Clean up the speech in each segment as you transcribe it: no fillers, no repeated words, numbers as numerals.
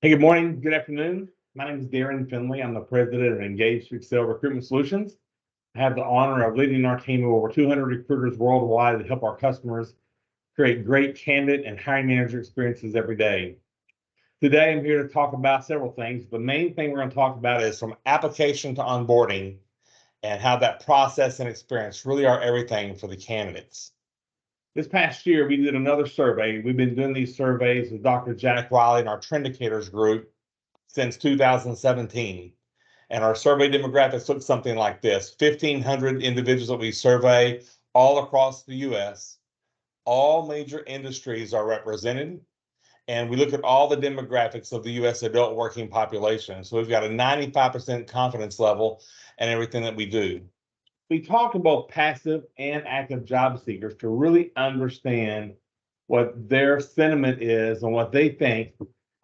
Hey, good morning, good afternoon. My name is Darren Finley. I'm the president of Engaged to Excel Recruitment Solutions. I have the honor of leading our team of over 200 recruiters worldwide to help our customers create great candidate and hiring manager experiences every day. Today, I'm here to talk about several things. The main thing we're going to talk about is from application to onboarding and how that process and experience really are everything for the candidates. This past year, we did another survey. We've been doing these surveys with Dr. Jack Riley and our Trendicators group since 2017. And our survey demographics look something like this: 1,500 individuals that we survey all across the US. All major industries are represented. And we look at all the demographics of the US adult working population. So we've got a 95% confidence level in everything that we do. We talk to both passive and active job seekers to really understand what their sentiment is and what they think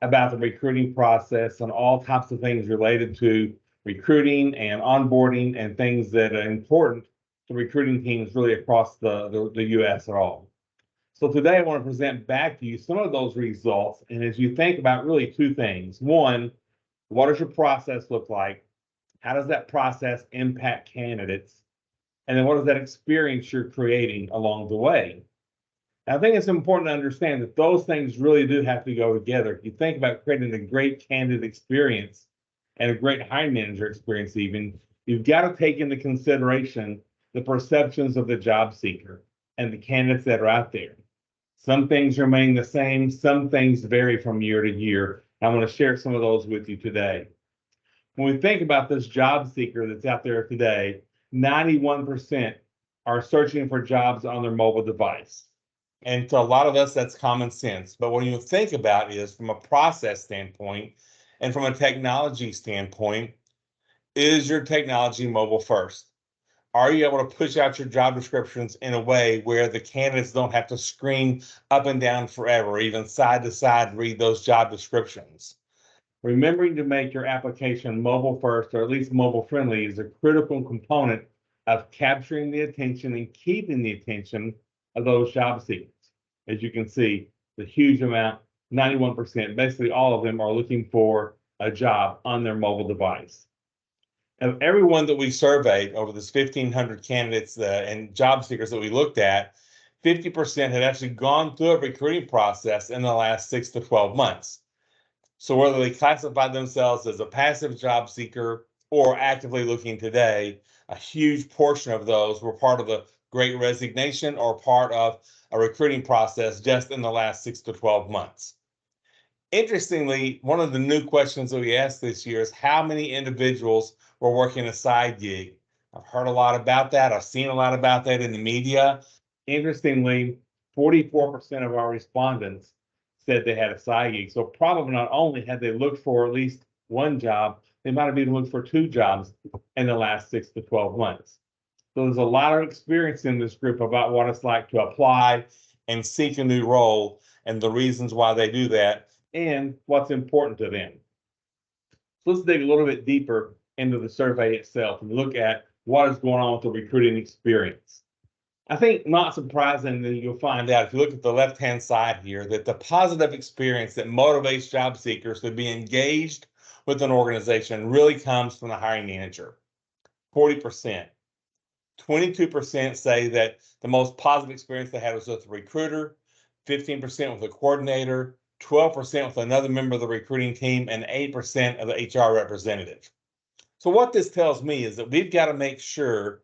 about the recruiting process and all types of things related to recruiting and onboarding and things that are important to recruiting teams really across the US at all. So today I want to present back to you some of those results. And as you think about really two things: one, what does your process look like? How does that process impact candidates? And then what is that experience you're creating along the way? I think it's important to understand that those things really do have to go together. If you think about creating a great candidate experience and a great hiring manager experience, even, you've got to take into consideration the perceptions of the job seeker and the candidates that are out there. Some things remain the same, some things vary from year to year. I want to share some of those with you today. When we think about this job seeker that's out there today, 91% are searching for jobs on their mobile device. And to a lot of us, that's common sense. But when you think about it is from a process standpoint and from a technology standpoint, is your technology mobile first? Are you able to push out your job descriptions in a way where the candidates don't have to screen up and down forever, even side to side, read those job descriptions? Remembering to make your application mobile first, or at least mobile friendly, is a critical component of capturing the attention and keeping the attention of those job seekers. As you can see, the huge amount, 91%, basically all of them are looking for a job on their mobile device. Of everyone that we surveyed over this 1,500 candidates and job seekers that we looked at, 50% had actually gone through a recruiting process in the last 6 to 12 months. So whether they classify themselves as a passive job seeker or actively looking today, a huge portion of those were part of the Great Resignation or part of a recruiting process just in the last 6 to 12 months. Interestingly, one of the new questions that we asked this year is how many individuals were working a side gig. I've heard a lot about that. I've seen a lot about that in the media. Interestingly, 44% of our respondents said they had a side gig. So probably not only had they looked for at least one job, they might have even looked for two jobs in the last 6 to 12 months. So there's a lot of experience in this group about what it's like to apply and seek a new role and the reasons why they do that and what's important to them. So let's dig a little bit deeper into the survey itself and look at what is going on with the recruiting experience. I think not surprisingly, you'll find out if you look at the left-hand side here that the positive experience that motivates job seekers to be engaged with an organization really comes from the hiring manager. 40%. 22% say that the most positive experience they had was with the recruiter, 15% with the coordinator, 12% with another member of the recruiting team, and 8% of the HR representative. So what this tells me is that we've got to make sure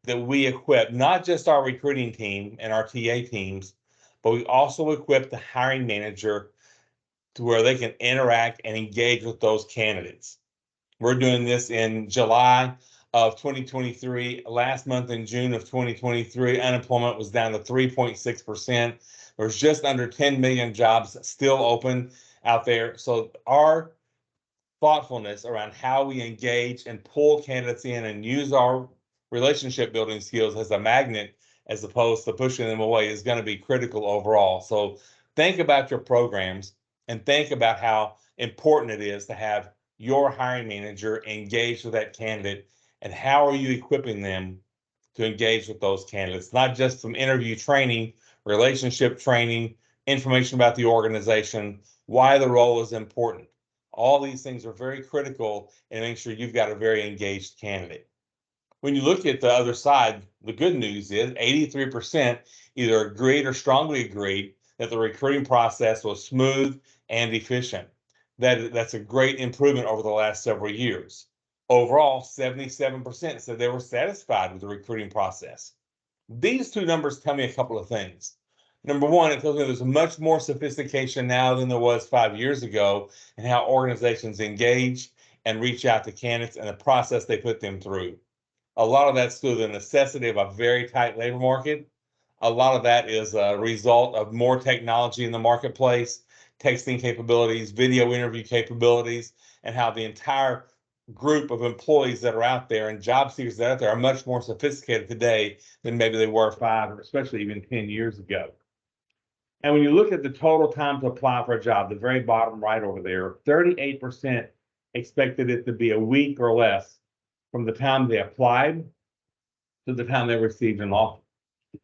that we equip not just our recruiting team and our TA teams, but we also equip the hiring manager to where they can interact and engage with those candidates. We're doing this in July of 2023. Last month in June of 2023, unemployment was down to 3.6%. There's just under 10 million jobs still open out there. So our thoughtfulness around how we engage and pull candidates in and use our relationship building skills as a magnet as opposed to pushing them away is going to be critical overall. So think about your programs and think about how important it is to have your hiring manager engage with that candidate and how are you equipping them to engage with those candidates, not just from interview training, relationship training, information about the organization, why the role is important. All these things are very critical in making sure you've got a very engaged candidate. When you look at the other side, the good news is 83% either agreed or strongly agreed that the recruiting process was smooth and efficient. That's a great improvement over the last several years. Overall, 77% said they were satisfied with the recruiting process. These two numbers tell me a couple of things. Number one, it tells me there's much more sophistication now than there was 5 years ago in how organizations engage and reach out to candidates and the process they put them through. A lot of that's through the necessity of a very tight labor market. A lot of that is a result of more technology in the marketplace, texting capabilities, video interview capabilities, and how the entire group of employees that are out there and job seekers that are out there are much more sophisticated today than maybe they were 5 or especially even 10 years ago. And when you look at the total time to apply for a job, the very bottom right over there, 38% expected it to be a week or less from the time they applied to the time they received an offer.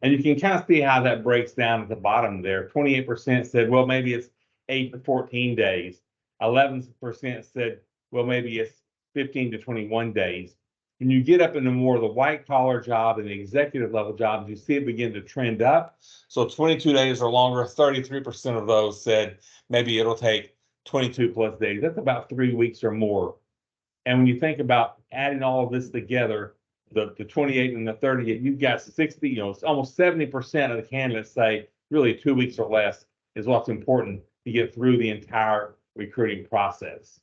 And you can kind of see how that breaks down at the bottom there. 28% said, well, maybe it's 8 to 14 days. 11% said, well, maybe it's 15 to 21 days. When you get up into more of the white collar job and the executive level jobs, you see it begin to trend up. So 22 days or longer, 33% of those said maybe it'll take 22 plus days. That's about 3 weeks or more. And when you think about adding all of this together, the 28 and the 38, you've got 60, it's almost 70% of the candidates say really 2 weeks or less is what's important to get through the entire recruiting process.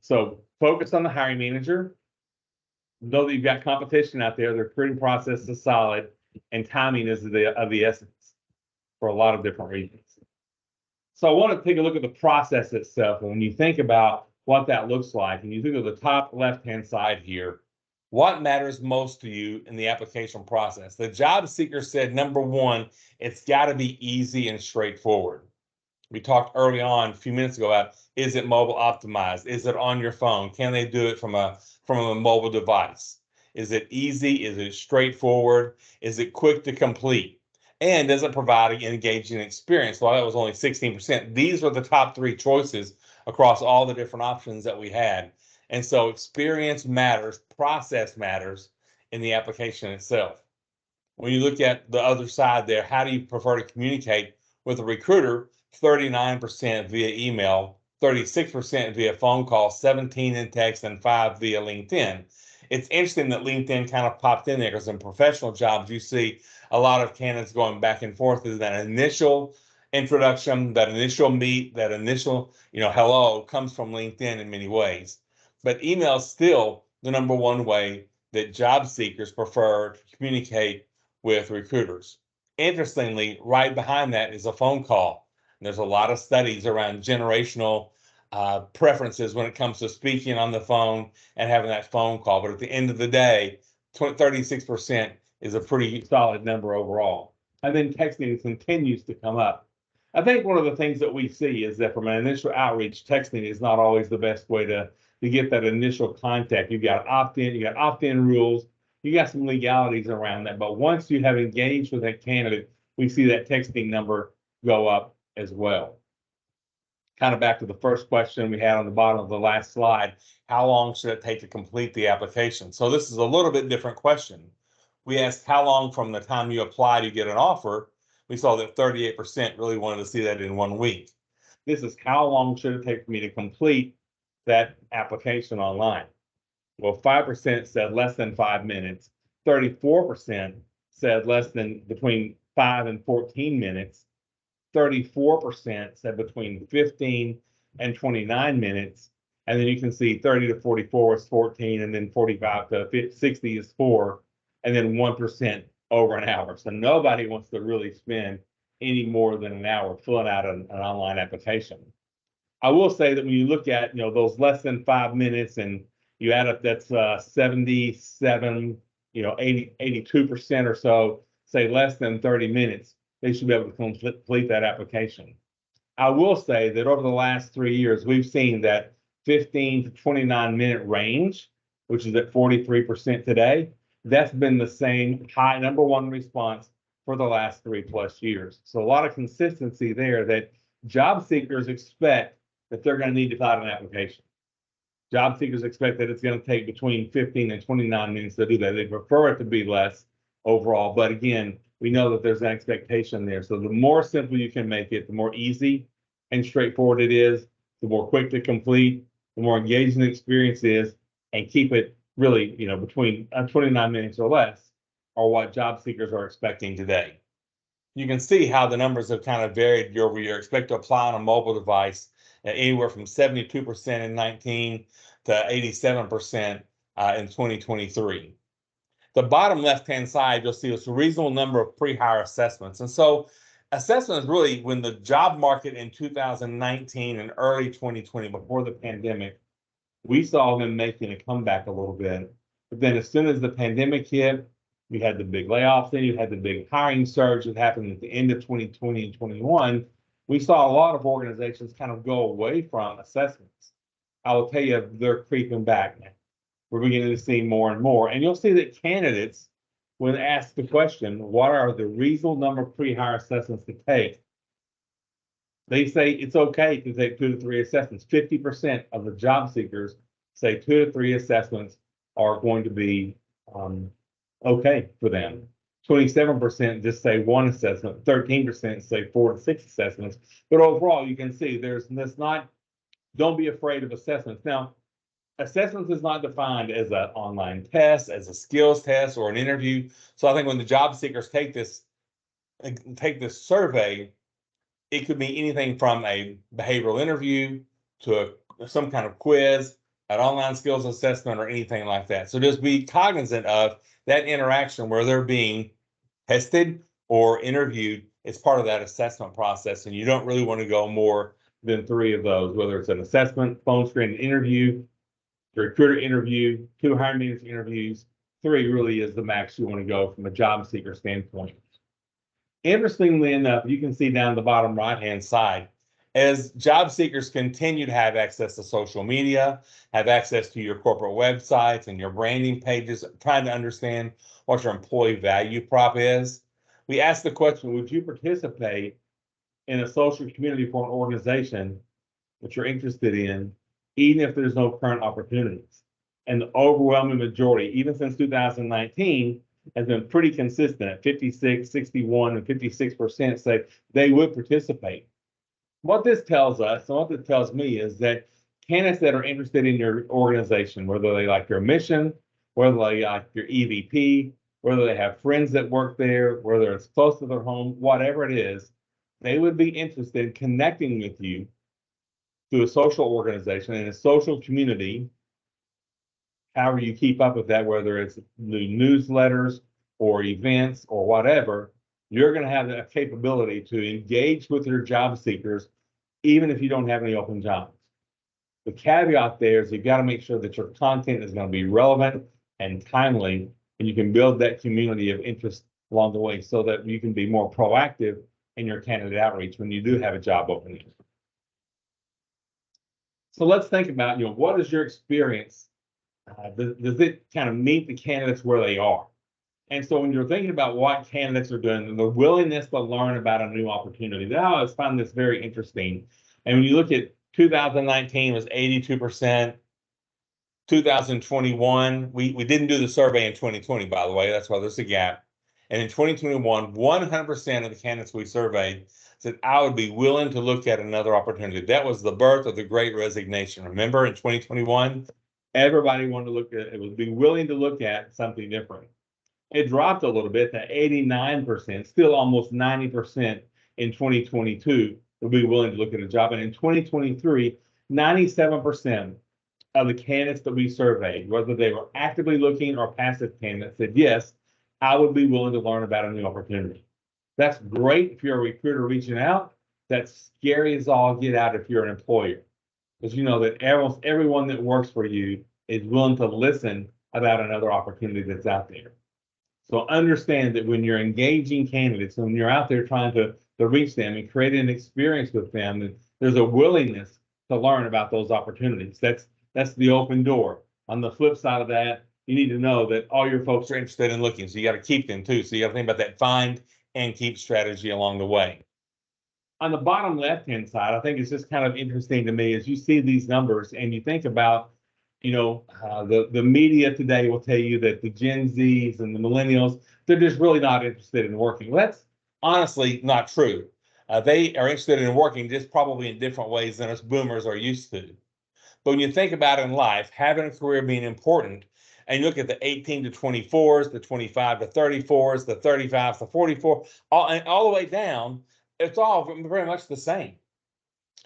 So focus on the hiring manager. Know that you've got competition out there. The recruiting process is solid, and timing is of the essence for a lot of different reasons. So I want to take a look at the process itself. And when you think about what that looks like, and you think of the top left-hand side here, what matters most to you in the application process? The job seeker said, number one, it's got to be easy and straightforward. We talked early on a few minutes ago about, is it mobile optimized? Is it on your phone? Can they do it from a mobile device? Is it easy? Is it straightforward? Is it quick to complete? And does it provide an engaging experience? Well, that was only 16%. These were the top three choices across all the different options that we had. And so experience matters, process matters in the application itself. When you look at the other side there, how do you prefer to communicate with a recruiter? 39% via email, 36% via phone call, 17 in text, and 5 via LinkedIn. It's interesting that LinkedIn kind of popped in there because in professional jobs, you see a lot of candidates going back and forth as that initial introduction, that initial meet, that initial, hello comes from LinkedIn in many ways. But email is still the number one way that job seekers prefer to communicate with recruiters. Interestingly, right behind that is a phone call. There's a lot of studies around generational preferences when it comes to speaking on the phone and having that phone call. But at the end of the day, 36% is a pretty solid number overall. And then texting continues to come up. I think one of the things that we see is that from an initial outreach, texting is not always the best way to get that initial contact. You've got opt-in, you got opt-in rules, you got some legalities around that. But once you have engaged with that candidate, we see that texting number go up as well. Kind of back to the first question we had on the bottom of the last slide, how long should it take to complete the application? So this is a little bit different question. We asked how long from the time you apply to get an offer. We saw that 38% really wanted to see that in 1 week. This is how long should it take for me to complete that application online? Well, 5% said less than 5 minutes. 34% said between 5 and 14 minutes. 34% said between 15 and 29 minutes. And then you can see 30 to 44 is 14, and then 45 to 60 is 4, and then 1% over an hour. So nobody wants to really spend any more than an hour filling out an online application. I will say that when you look at those less than 5 minutes and you add up, that's 77, 82% or so say less than 30 minutes. They should be able to complete that application. I will say that over the last 3 years, we've seen that 15 to 29 minute range, which is at 43% today. That's been the same high number one response for the last 3+ years. So a lot of consistency there that job seekers expect that they're going to need to fill out an application. Job seekers expect that it's going to take between 15 and 29 minutes to do that. They prefer it to be less overall, but again, we know that there's an expectation there. So the more simple you can make it, the more easy and straightforward it is, the more quick to complete, the more engaging the experience is, and keep it really, between 29 minutes or less are what job seekers are expecting today. You can see how the numbers have kind of varied year over year. Expect to apply on a mobile device anywhere from 72% in 19 to 87% in 2023. The bottom left-hand side, you'll see it's a reasonable number of pre-hire assessments. And so assessment is really when the job market in 2019 and early 2020, before the pandemic, we saw them making a comeback a little bit. But then as soon as the pandemic hit, we had the big layoffs, then you had the big hiring surge that happened at the end of 2020 and 21. We saw a lot of organizations kind of go away from assessments. I will tell you, they're creeping back now. We're beginning to see more and more. And you'll see that candidates, when asked the question, what are the reasonable number of pre-hire assessments to take? They say it's okay to take 2 to 3 assessments. 50% of the job seekers say 2 to 3 assessments are going to be okay for them. 27% just say 1 assessment. 13% say 4 to 6 assessments. But overall, you can see don't be afraid of assessments. Now, assessments is not defined as an online test, as a skills test, or an interview. So I think when the job seekers take this survey, it could be anything from a behavioral interview to some kind of quiz, an online skills assessment, or anything like that. So just be cognizant of that interaction where they're being tested or interviewed. It's part of that assessment process, and you don't really want to go more than 3 of those, whether it's an assessment, phone screen, interview, recruiter interview, 2 hiring manager interviews. 3 really is the max you want to go from a job seeker standpoint. Interestingly enough, you can see down the bottom right-hand side, as job seekers continue to have access to social media, have access to your corporate websites and your branding pages, trying to understand what your employee value prop is, we ask the question, would you participate in a social community for an organization that you're interested in, even if there's no current opportunities? And the overwhelming majority, even since 2019, has been pretty consistent at 56, 61, and 56% say they would participate. What this tells us, and what this tells me, is that candidates that are interested in your organization, whether they like your mission, whether they like your EVP, whether they have friends that work there, whether it's close to their home, whatever it is, they would be interested in connecting with you through a social organization and a social community. However you keep up with that, whether it's new newsletters or events or whatever, you're going to have the capability to engage with your job seekers, even if you don't have any open jobs. The caveat there is you've got to make sure that your content is going to be relevant and timely, and you can build that community of interest along the way so that you can be more proactive in your candidate outreach when you do have a job opening. So let's think about, what is your experience? Does it kind of meet the candidates where they are? And so when you're thinking about what candidates are doing and the willingness to learn about a new opportunity, I always find this very interesting. And when you look at 2019 was 82%, 2021, we didn't do the survey in 2020, by the way, that's why there's a gap. And in 2021, 100% of the candidates we surveyed said, I would be willing to look at another opportunity. That was the birth of the Great Resignation. Remember, in 2021, everybody wanted to look at it, would be willing to look at something different. It dropped a little bit to 89%, still almost 90% in 2022 would be willing to look at a job. And in 2023, 97% of the candidates that we surveyed, whether they were actively looking or passive candidates, said, yes, I would be willing to learn about a new opportunity. That's great if you're a recruiter reaching out. That's scary as all get out if you're an employer, because you know that almost everyone that works for you is willing to listen about another opportunity that's out there. So understand that when you're engaging candidates, when you're out there trying to reach them and create an experience with them, that there's a willingness to learn about those opportunities. That's the open door. On the flip side of that, you need to know that all your folks are interested in looking, so you got to keep them too. So you got to think about that find and keep strategy along the way. On the bottom left-hand side, I think it's just kind of interesting to me as you see these numbers and you think about, the media today will tell you that the Gen Zs and the millennials, they're just really not interested in working. Well, that's honestly not true. They are interested in working just probably in different ways than us boomers are used to. But when you think about it in life, having a career being important, and you look at the 18 to 24s, the 25 to 34s, the 35 to 44, all the way down, it's all very much the same.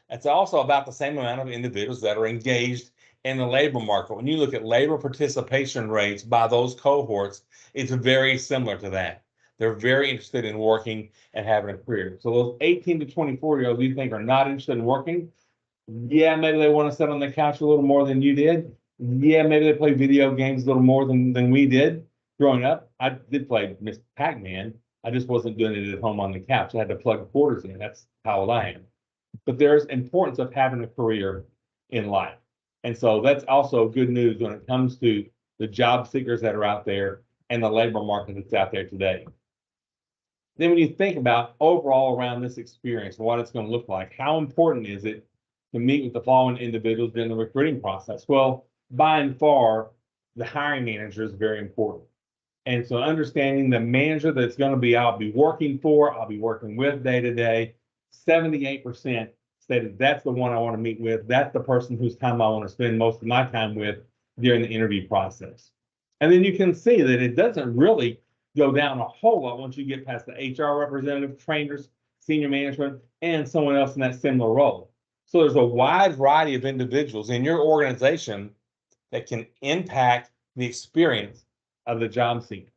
It's also about the same amount of individuals that are engaged in the labor market. When you look at labor participation rates by those cohorts, it's very similar to that. They're very interested in working and having a career. So those 18 to 24-year-olds you think are not interested in working, yeah, maybe they want to sit on the couch a little more than you did. Yeah, maybe they play video games a little more than we did growing up. I did play Miss Pac-Man. I just wasn't doing it at home on the couch. I had to plug quarters in. That's how old I am. But there's importance of having a career in life. And so that's also good news when it comes to the job seekers that are out there and the labor market that's out there today. Then when you think about overall around this experience and what it's going to look like, how important is it to meet with the following individuals during the recruiting process? Well, by and far, the hiring manager is very important. And so understanding the manager that's going to be, I'll be working with day to day, 78% stated that's the one I want to meet with. That's the person whose time I want to spend most of my time with during the interview process. And then you can see that it doesn't really go down a whole lot once you get past the HR representative, trainers, senior management, and someone else in that similar role. So there's a wide variety of individuals in your organization that can impact the experience of the job seeker.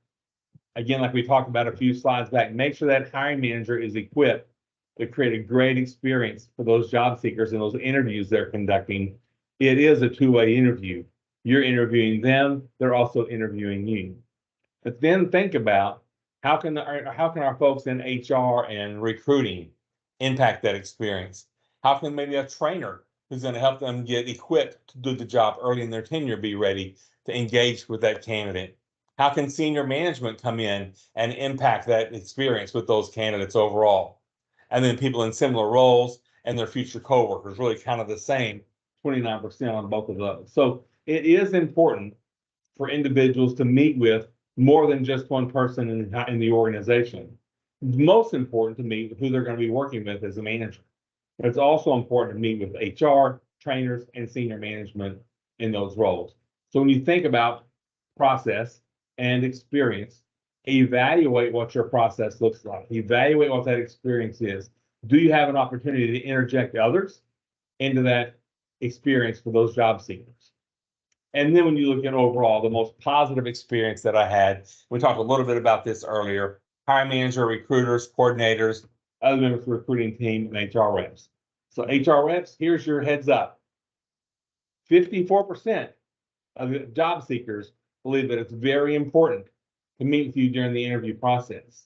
Again, like we talked about a few slides back, make sure that hiring manager is equipped to create a great experience for those job seekers and those interviews they're conducting. It is a two-way interview. You're interviewing them, they're also interviewing you. But then think about how can our folks in HR and recruiting impact that experience? How can maybe a trainer who's going to help them get equipped to do the job early in their tenure be ready to engage with that candidate? How can senior management come in and impact that experience with those candidates overall? And then people in similar roles and their future coworkers, really kind of the same, 29% on both of those. So it is important for individuals to meet with more than just one person in the organization. It's most important to meet who they're going to be working with as a manager. But it's also important to meet with HR, trainers, and senior management in those roles. So when you think about process and experience, evaluate what your process looks like. Evaluate what that experience is. Do you have an opportunity to interject others into that experience for those job seekers? And then when you look at overall, the most positive experience that I had, we talked a little bit about this earlier, hiring manager, recruiters, coordinators, other members of the recruiting team, and HR reps. So HR reps, here's your heads up. 54% of the job seekers believe that it's very important to meet with you during the interview process.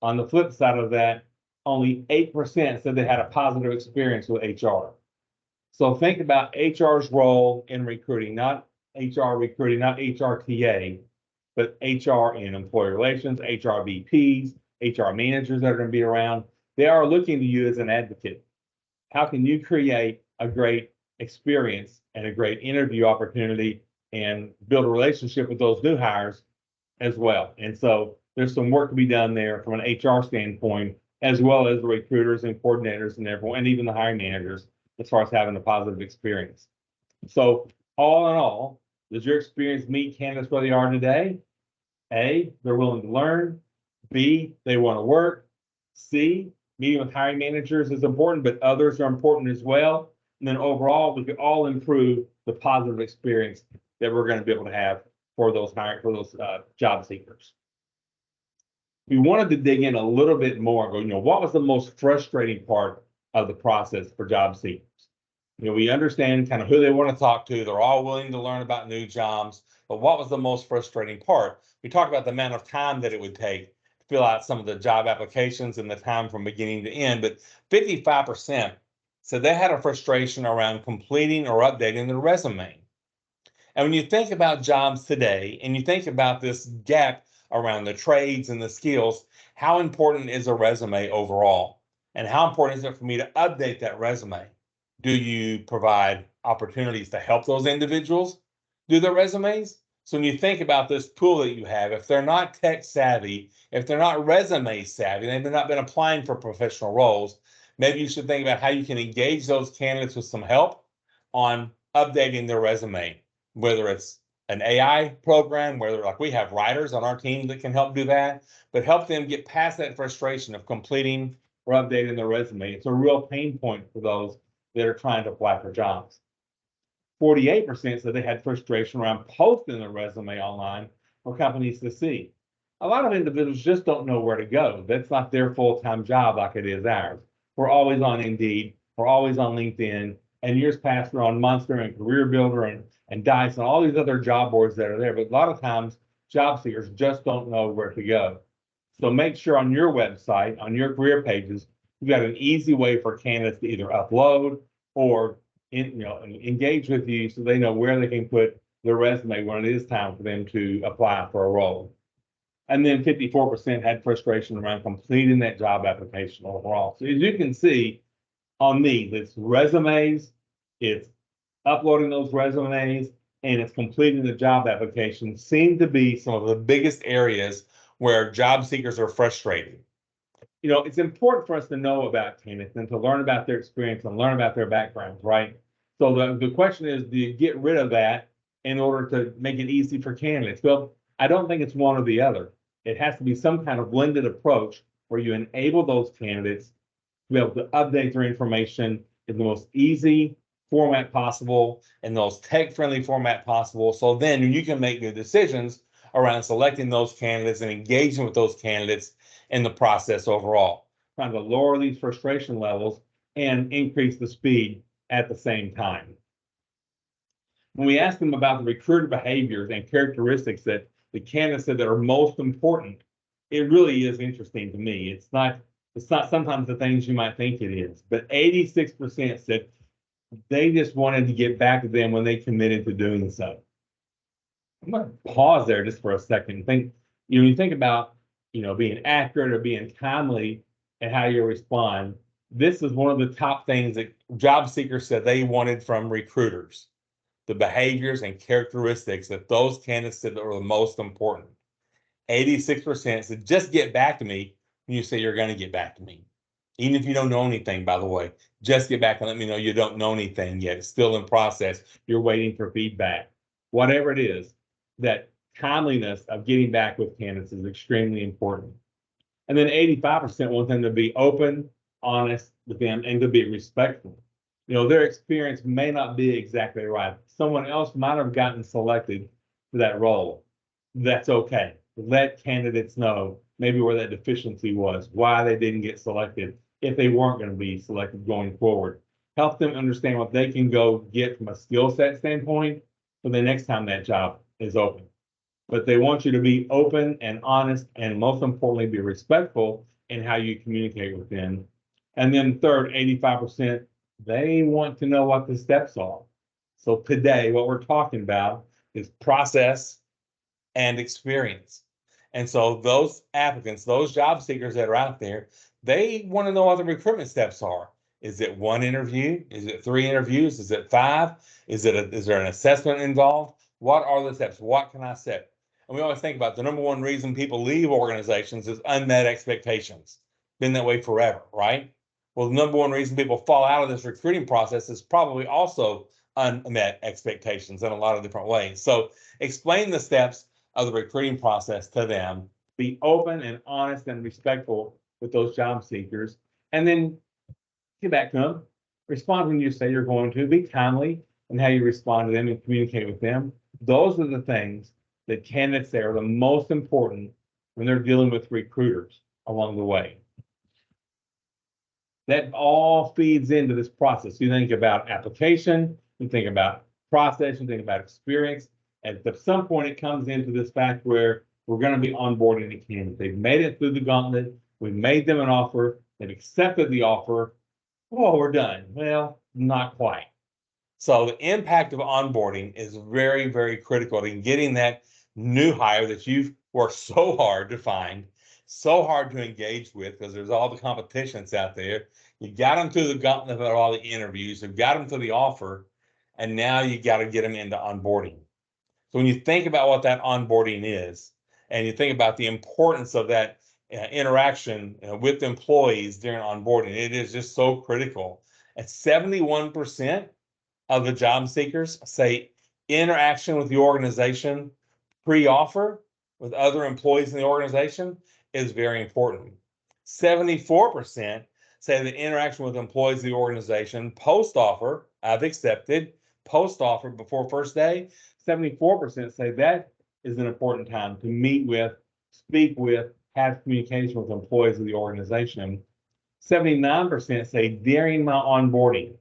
On the flip side of that, only 8% said they had a positive experience with HR. So think about HR's role in recruiting, not HR recruiting, not HRTA, but HR in employee relations, HR VPs, HR managers that are going to be around. They are looking to you as an advocate. How can you create a great experience and a great interview opportunity and build a relationship with those new hires as well? And so there's some work to be done there from an HR standpoint, as well as the recruiters and coordinators and everyone, and even the hiring managers, as far as having a positive experience. So all in all, does your experience meet candidates where they are today? A, they're willing to learn. B, they want to work. C, meeting with hiring managers is important, but others are important as well. And then overall, we could all improve the positive experience that we're going to be able to have for those job seekers. We wanted to dig in a little bit more. What was the most frustrating part of the process for job seekers? We understand kind of who they want to talk to. They're all willing to learn about new jobs. But what was the most frustrating part? We talked about the amount of time that it would take to fill out some of the job applications and the time from beginning to end. But 55% said they had a frustration around completing or updating their resume. And when you think about jobs today and you think about this gap around the trades and the skills, how important is a resume overall? And how important is it for me to update that resume? Do you provide opportunities to help those individuals do their resumes? So when you think about this pool that you have, if they're not tech savvy, if they're not resume savvy, they've not been applying for professional roles, maybe you should think about how you can engage those candidates with some help on updating their resume, whether it's an AI program, whether like we have writers on our team that can help do that, but help them get past that frustration of completing or updating their resume. It's a real pain point for those that are trying to apply for jobs. 48% said they had frustration around posting their resume online for companies to see. A lot of individuals just don't know where to go. That's not their full-time job like it is ours. We're always on Indeed, we're always on LinkedIn, and years past we're on Monster and Career Builder and Dice and all these other job boards that are there. But a lot of times job seekers just don't know where to go. So make sure on your website, on your career pages, you've got an easy way for candidates to either upload or engage with you so they know where they can put their resume when it is time for them to apply for a role. And then 54% had frustration around completing that job application overall. So as you can see on these, it's resumes, it's uploading those resumes, and it's completing the job application seem to be some of the biggest areas where job seekers are frustrated. It's important for us to know about candidates and to learn about their experience and learn about their backgrounds, right? So the question is, do you get rid of that in order to make it easy for candidates? Well, I don't think it's one or the other. It has to be some kind of blended approach where you enable those candidates to be able to update their information in the most easy format possible, in the most tech-friendly format possible. So then you can make good decisions around selecting those candidates and engaging with those candidates in the process overall, trying to lower these frustration levels and increase the speed at the same time. When we ask them about the recruiter behaviors and characteristics that the candidates said that are most important, it really is interesting to me. It's not sometimes the things you might think it is, but 86% said they just wanted to get back to them when they committed to doing so. I'm going to pause there just for a second and think, when you think about, being accurate or being timely and how you respond, this is one of the top things that job seekers said they wanted from recruiters, the behaviors and characteristics that those candidates said that were the most important. 86% said, just get back to me when you say you're going to get back to me. Even if you don't know anything, by the way, just get back and let me know you don't know anything yet. It's still in process. You're waiting for feedback. Whatever it is, that timeliness of getting back with candidates is extremely important. And then 85% want them to be open, honest with them, and to be respectful. Their experience may not be exactly right. Someone else might have gotten selected for that role. That's okay. Let candidates know maybe where that deficiency was, why they didn't get selected, if they weren't going to be selected going forward. Help them understand what they can go get from a skill set standpoint for the next time that job is open. But they want you to be open and honest, and most importantly, be respectful in how you communicate with them. And then third, 85%, they want to know what the steps are. So today, what we're talking about is process and experience. And so those applicants, those job seekers that are out there, they want to know what the recruitment steps are. Is it one interview? Is it 3 interviews? Is it 5? Is there an assessment involved? What are the steps? What can I set? And we always think about the number one reason people leave organizations is unmet expectations. Been that way forever, right? Well, the number one reason people fall out of this recruiting process is probably also unmet expectations in a lot of different ways. So explain the steps of the recruiting process to them. Be open and honest and respectful with those job seekers. And then get back to them. Respond when you say you're going to. Be timely in how you respond to them and communicate with them. Those are the things that candidates say are the most important when they're dealing with recruiters along the way. That all feeds into this process. You think about application, you think about process, you think about experience. And at some point, it comes into this fact where we're going to be onboarding the candidate. They've made it through the gauntlet. We made them an offer. They've accepted the offer. Oh, we're done. Well, not quite. So the impact of onboarding is very, very critical in getting that new hire that you've worked so hard to find so hard to engage with because there's all the competitions out there. You got them through the gauntlet of all the interviews, you've got them to the offer, and now you got to get them into onboarding. So when you think about what that onboarding is, and you think about the importance of that interaction with employees during onboarding, it is just so critical. And 71% of the job seekers say interaction with the organization pre-offer with other employees in the organization is very important. 74% say the interaction with employees of the organization post-offer, I've accepted, post-offer before first day, 74% say that is an important time to meet with, speak with, have communication with employees of the organization. 79% say during my onboarding.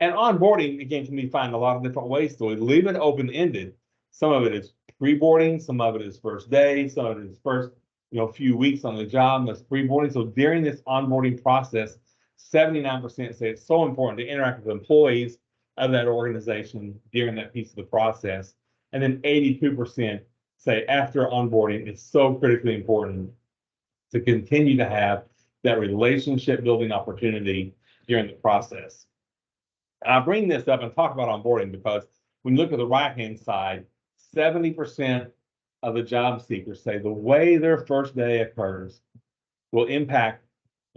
And onboarding, again, can be defined a lot of different ways. So we leave it open-ended. Some of it is pre-boarding, some of it is first day, some of it is first, few weeks on the job, that's pre-boarding. So during this onboarding process, 79% say it's so important to interact with employees of that organization during that piece of the process. And then 82% say after onboarding, it's so critically important to continue to have that relationship building opportunity during the process. And I bring this up and talk about onboarding because when you look at the right-hand side, 70% of the job seekers say the way their first day occurs will impact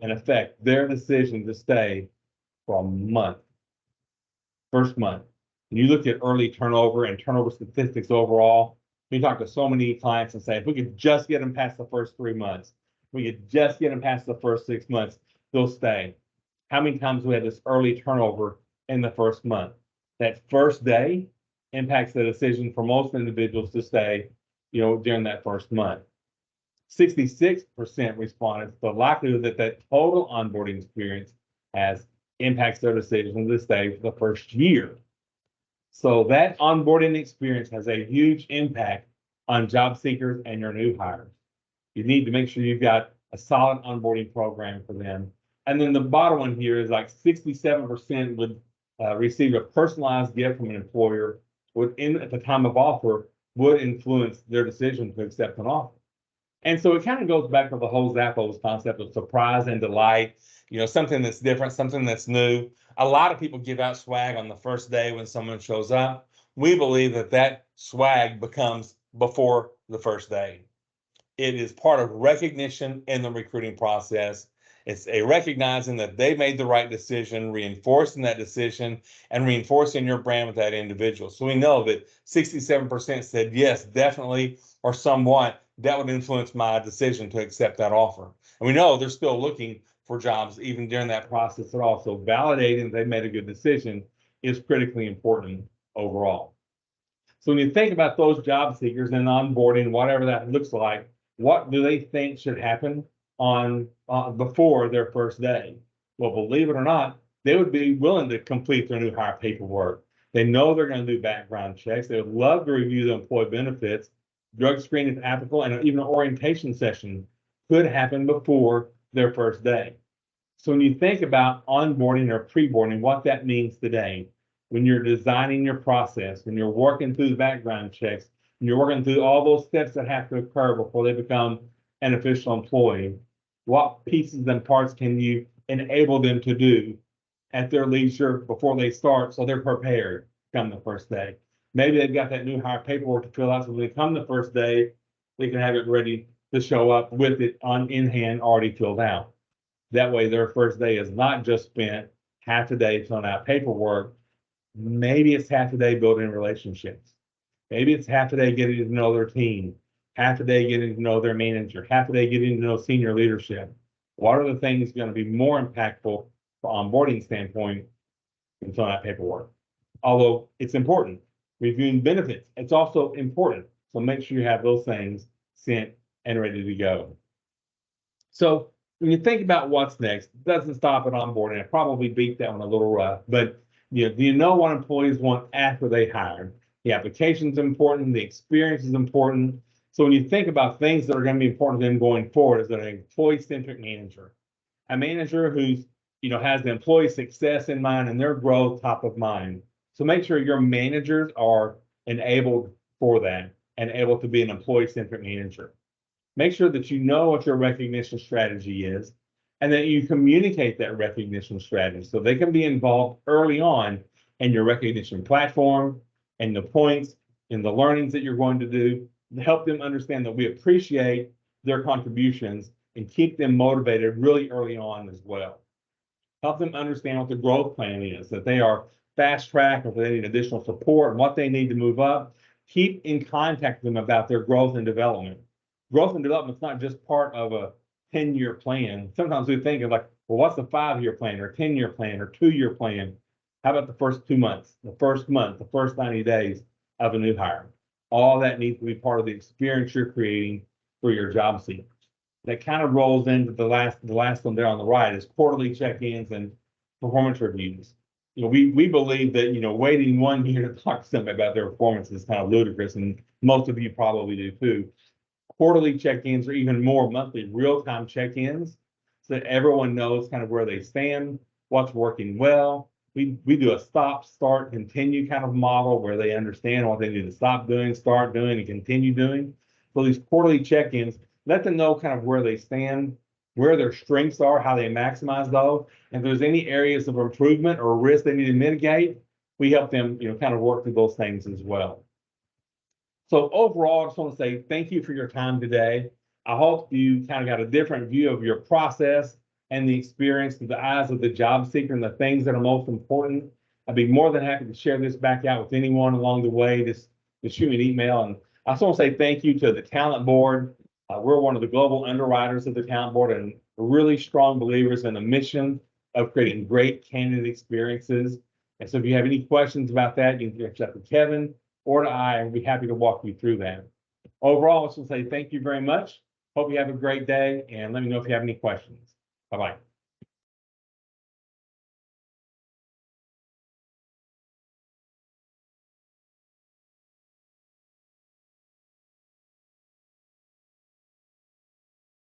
and affect their decision to stay for a month. First month. When you look at early turnover and turnover statistics overall, we talk to so many clients and say, if we could just get them past the first 3 months, we could just get them past the first 6 months, they'll stay. How many times we had this early turnover in the first month? That first day impacts the decision for most individuals to stay, during that first month. 66% responded the likelihood that total onboarding experience has impacts their decision to stay for the first year. So that onboarding experience has a huge impact on job seekers and your new hires. You need to make sure you've got a solid onboarding program for them. And then the bottom one here is like 67% would receive a personalized gift from an employer at the time of offer would influence their decision to accept an offer. And so it kind of goes back to the whole Zappos concept of surprise and delight, something that's different, something that's new. A lot of people give out swag on the first day when someone shows up. We believe that swag becomes before the first day. It is part of recognition in the recruiting process. It's a recognizing that they made the right decision, reinforcing that decision, and reinforcing your brand with that individual. So we know that 67% said yes, definitely, or somewhat, that would influence my decision to accept that offer. And we know they're still looking for jobs even during that process at all. So validating they made a good decision is critically important overall. So when you think about those job seekers and onboarding, whatever that looks like, what do they think should happen before their first day? Well, believe it or not, they would be willing to complete their new hire paperwork. They know they're going to do background checks. They would love to review the employee benefits, drug screening if applicable, and even an orientation session could happen before their first day. So when you think about onboarding or pre-boarding, what that means today, when you're designing your process, when you're working through the background checks, when you're working through all those steps that have to occur before they become an official employee, what pieces and parts can you enable them to do at their leisure before they start so they're prepared come the first day? Maybe they've got that new hire paperwork to fill out so when they come the first day, they can have it ready to show up with it in hand already filled out. That way their first day is not just spent half a day filling out paperwork. Maybe it's half a day building relationships. Maybe it's half a day getting to know their team, half a day getting to know their manager, half a day getting to know senior leadership. What are the things going to be more impactful from onboarding standpoint than filling out paperwork? Although it's important. Reviewing benefits, it's also important. So make sure you have those things sent and ready to go. So when you think about what's next, it doesn't stop at onboarding. I probably beat that one a little rough, but do you know what employees want after they hire? The application is important, the experience is important. So when you think about things that are going to be important to them going forward, is an employee-centric manager, a manager who's has the employee success in mind and their growth top of mind. So make sure your managers are enabled for that and able to be an employee-centric manager. Make sure that you know what your recognition strategy is, and that you communicate that recognition strategy so they can be involved early on in your recognition platform and the points and the learnings that you're going to do to help them understand that we appreciate their contributions and keep them motivated really early on as well. Help them understand what the growth plan is, that they are fast track, if they need additional support and what they need to move up. Keep in contact with them about their growth and development. Growth and development is not just part of a 10-year plan. Sometimes we think of like, well, what's a 5-year plan or 10-year plan or 2-year plan? How about the first 2 months, the first month, the first 90 days of a new hire? All that needs to be part of the experience you're creating for your job seekers. That kind of rolls into the last one there on the right is quarterly check-ins and performance reviews. We believe that, waiting 1 year to talk to them about their performance is kind of ludicrous, and most of you probably do too. Quarterly check-ins or even more monthly real-time check-ins so that everyone knows kind of where they stand, what's working well. We do a stop, start, continue kind of model where they understand what they need to stop doing, start doing, and continue doing. So these quarterly check-ins let them know kind of where they stand, where their strengths are, how they maximize those. And if there's any areas of improvement or risk they need to mitigate, we help them, kind of work through those things as well. So overall, I just want to say thank you for your time today. I hope you kind of got a different view of your process and the experience through the eyes of the job seeker and the things that are most important. I'd be more than happy to share this back out with anyone along the way. Just shoot me an email. And I just want to say thank you to the Talent Board. We're one of the global underwriters of the Talent Board and really strong believers in the mission of creating great candidate experiences. And so if you have any questions about that, you can reach out to Kevin or to I, and we'll be happy to walk you through that. Overall, I just want to say thank you very much. Hope you have a great day, and let me know if you have any questions. Bye-bye.